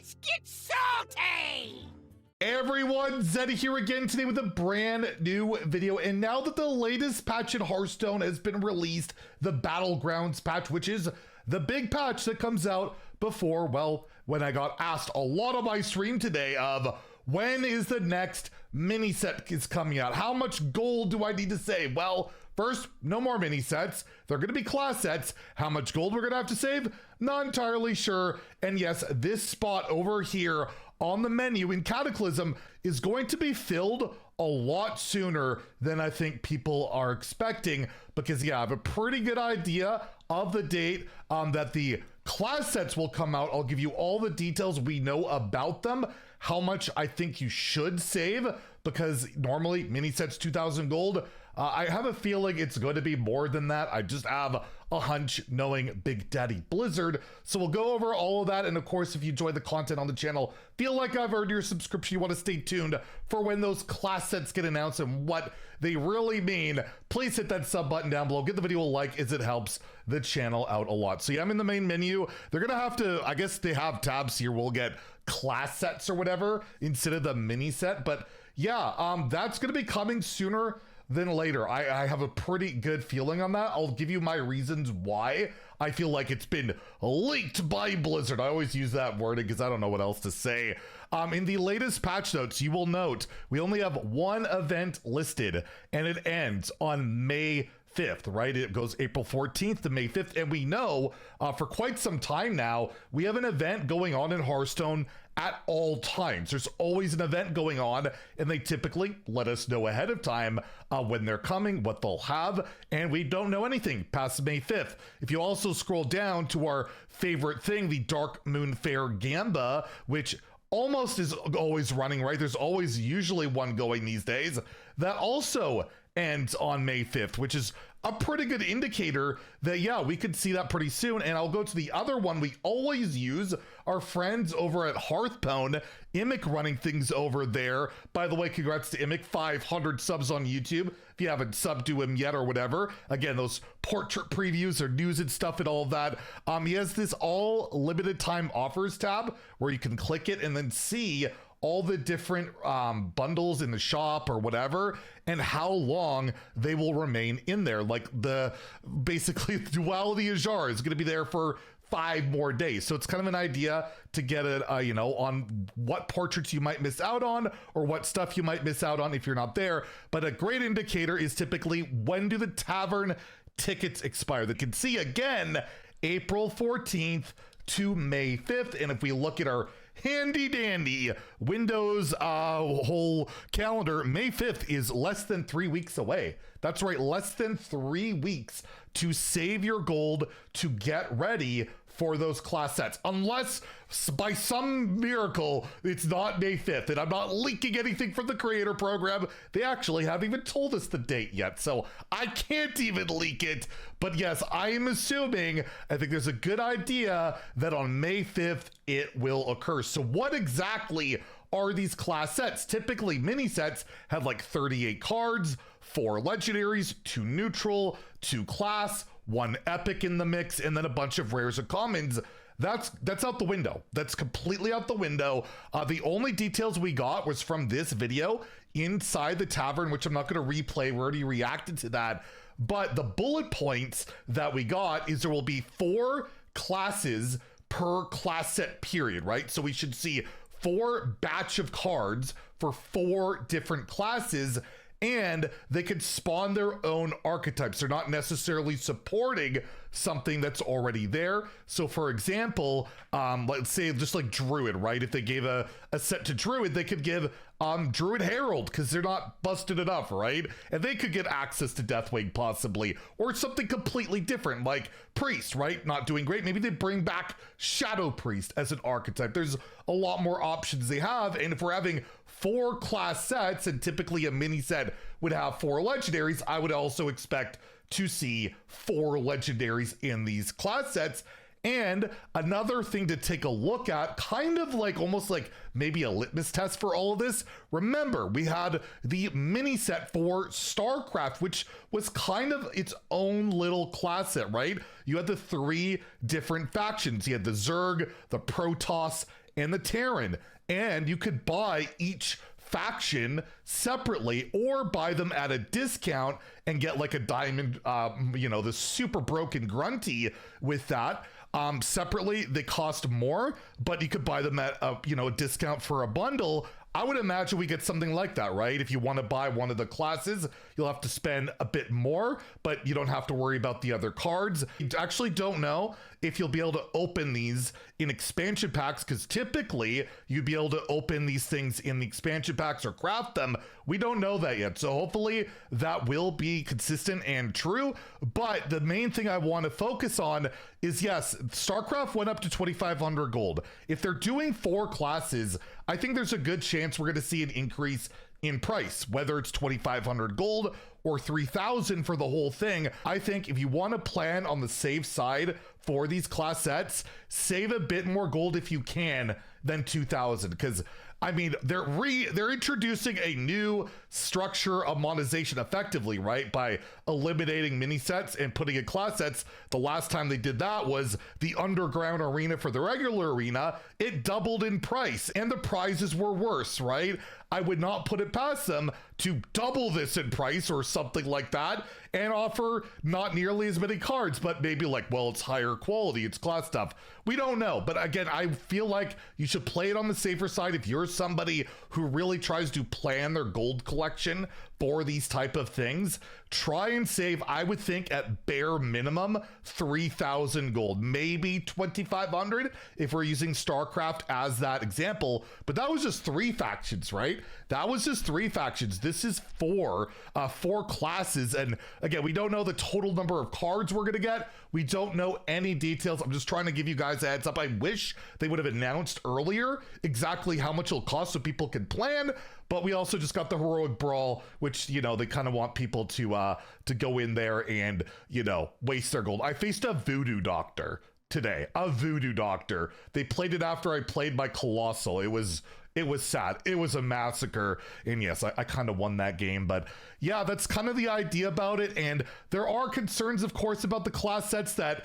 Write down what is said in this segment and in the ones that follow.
Let's get salty! Hey everyone, Zeddy here again today with a brand new video. And now that the latest patch in Hearthstone has been released, the Battlegrounds patch, which is the big patch that comes out before, well, when I got asked a lot on my stream today of when is the next mini set is coming out? How much gold do I need to save? Well, first, no more mini sets. They're going to be class sets. How much gold we're going to have to save? Not entirely sure. And yes, this spot over here on the menu in Cataclysm is going to be filled a lot sooner than I think people are expecting, because yeah, I have a pretty good idea of the date that the class sets will come out. I'll give you all the details we know about them, how much I think you should save, because normally mini sets 2,000 gold. I have a feeling it's going to be more than that. I just have a hunch knowing Big Daddy Blizzard. So we'll go over all of that. And of course, if you enjoy the content on the channel, feel like I've earned your subscription, you want to stay tuned for when those class sets get announced and what they really mean, please hit that sub button down below. Give the video a like as it helps the channel out a lot. So yeah, I'm in the main menu. They're going to have to, I guess they have tabs here. We'll get class sets or whatever instead of the mini set. But yeah, that's going to be coming sooner than later. I have a pretty good feeling on that. I'll give you my reasons why I feel like it's been leaked by Blizzard. I always use that word because I don't know what else to say. In the latest patch notes, you will note we only have one event listed and it ends on May 5th, right? It goes April 14th to May 5th. And we know for quite some time now, we have an event going on in Hearthstone at all times. There's always an event going on, and they typically let us know ahead of time when they're coming, what they'll have, and we don't know anything past May 5th. If you also scroll down to our favorite thing, the Dark Moon Fair Gamba, which almost is always running, right? There's always usually one going these days. That also ends on May 5th, which is a pretty good indicator that, yeah, we could see that pretty soon. And I'll go to the other one we always use, our friends over at Hearthstone, Imic running things over there. By the way, congrats to Imic, 500 subs on YouTube. If you haven't subbed to him yet or whatever, again, those portrait previews or news and stuff and all of that. He has this all limited time offers tab where you can click it and then see all the different bundles in the shop or whatever, and how long they will remain in there. Like basically Duality Ajar is gonna be there for 5 more days. So it's kind of an idea to get it, on what portraits you might miss out on or what stuff you might miss out on if you're not there. But a great indicator is typically when do the tavern tickets expire. They can see again, April 14th to May 5th. And if we look at our handy dandy Windows whole calendar, May 5th is less than 3 weeks away. That's right, less than 3 weeks to save your gold to get ready for those class sets, unless by some miracle it's not May 5th. And I'm not leaking anything from the creator program. They actually haven't even told us the date yet, so I can't even leak it. But yes, I am assuming, I think there's a good idea that on May 5th it will occur. So what exactly are these class sets? Typically mini sets have like 38 cards, 4 legendaries, 2 neutral, 2 class, 1 epic in the mix, and then a bunch of rares and commons. That's out the window. That's completely out the window. The only details we got was from this video inside the tavern, which I'm not going to replay. We already reacted to that. But the bullet points that we got is there will be 4 classes per class set period, right? So we should see 4 batch of cards for 4 different classes, and they could spawn their own archetypes. They're not necessarily supporting something that's already there. So for example, let's say just like Druid, right? If they gave a set to Druid, they could give Druid Herald because they're not busted enough, right? And they could get access to Deathwing possibly, or something completely different like Priest, right? Not doing great. Maybe they bring back Shadow Priest as an archetype. There's a lot more options they have. And if we're having 4 class sets, and typically a mini set would have 4 legendaries, I would also expect to see 4 legendaries in these class sets. And another thing to take a look at, kind of like almost like maybe a litmus test for all of this. Remember, we had the mini set for StarCraft, which was kind of its own little class set, right? You had the 3 different factions. You had the Zerg, the Protoss, and the Terran. And you could buy each faction separately or buy them at a discount and get like a diamond, the super broken grunty with that. Separately, they cost more, but you could buy them at a discount for a bundle. I would imagine we get something like that, right? If you want to buy one of the classes, you'll have to spend a bit more, but you don't have to worry about the other cards. I actually don't know if you'll be able to open these in expansion packs, because typically you'd be able to open these things in the expansion packs or craft them. We don't know that yet, so hopefully that will be consistent and true. But the main thing I want to focus on is, yes, StarCraft went up to 2,500 gold. If they're doing 4 classes, I think there's a good chance we're going to see an increase in price, whether it's 2,500 gold or 3,000 for the whole thing. I think if you want to plan on the safe side for these class sets, save a bit more gold if you can than 2,000, because I mean, they're introducing a new structure of monetization effectively, right? By eliminating mini sets and putting in class sets. The last time they did that was the underground arena for the regular arena. It doubled in price and the prizes were worse, right? I would not put it past them to double this in price or something like that and offer not nearly as many cards, but maybe like, well, it's higher quality, it's class stuff. We don't know. But again, I feel like you should play it on the safer side. If you're somebody who really tries to plan their gold collection for these type of things, try and save, I would think at bare minimum, 3,000 gold, maybe 2,500 if we're using StarCraft as that example. But that was just 3 factions, right? That was just 3 factions. This is 4 classes. And again, we don't know the total number of cards we're gonna get. We don't know any details. I'm just trying to give you guys a heads up. I wish they would have announced earlier exactly how much it'll cost so people can plan. But we also just got the Heroic Brawl, which, they kind of want people to go in there and, waste their gold. I faced a Voodoo Doctor today, a Voodoo Doctor. They played it after I played my Colossal. It was sad. It was a massacre. And yes, I kind of won that game. But yeah, that's kind of the idea about it. And there are concerns, of course, about the class sets that,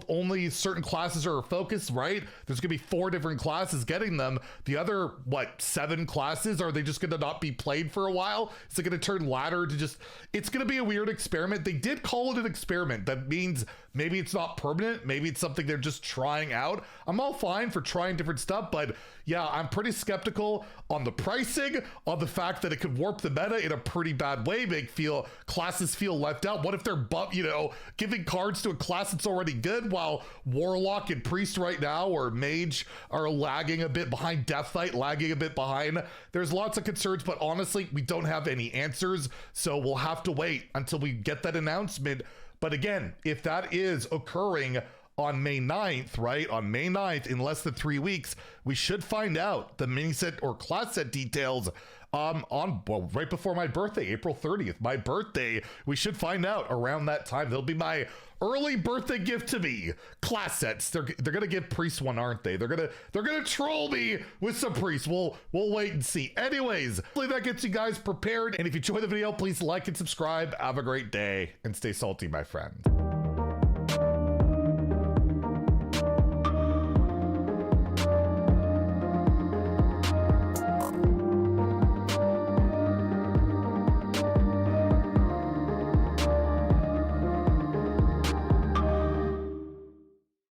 only certain classes are focused, right? There's going to be 4 different classes getting them. The other, 7 classes? Are they just going to not be played for a while? Is it going to turn ladder to just... It's going to be a weird experiment. They did call it an experiment. That means maybe it's not permanent. Maybe it's something they're just trying out. I'm all fine for trying different stuff, but yeah, I'm pretty skeptical on the pricing, on the fact that it could warp the meta in a pretty bad way, make classes feel left out. What if they're giving cards to a class that's already good, while Warlock and Priest right now or Mage are lagging a bit behind, Death Knight lagging a bit behind? There's lots of concerns, but honestly, we don't have any answers, so we'll have to wait until we get that announcement. But again, if that is occurring on May 9th, right? On May 9th, in less than 3 weeks, we should find out the mini set or class set details right before my birthday, April 30th, my birthday. We should find out around that time. That'll be my early birthday gift to me. Class sets. They're gonna give Priest one, aren't they? They're gonna troll me with some Priest. We'll wait and see. Anyways, hopefully that gets you guys prepared. And if you enjoyed the video, please like and subscribe. Have a great day and stay salty, my friend.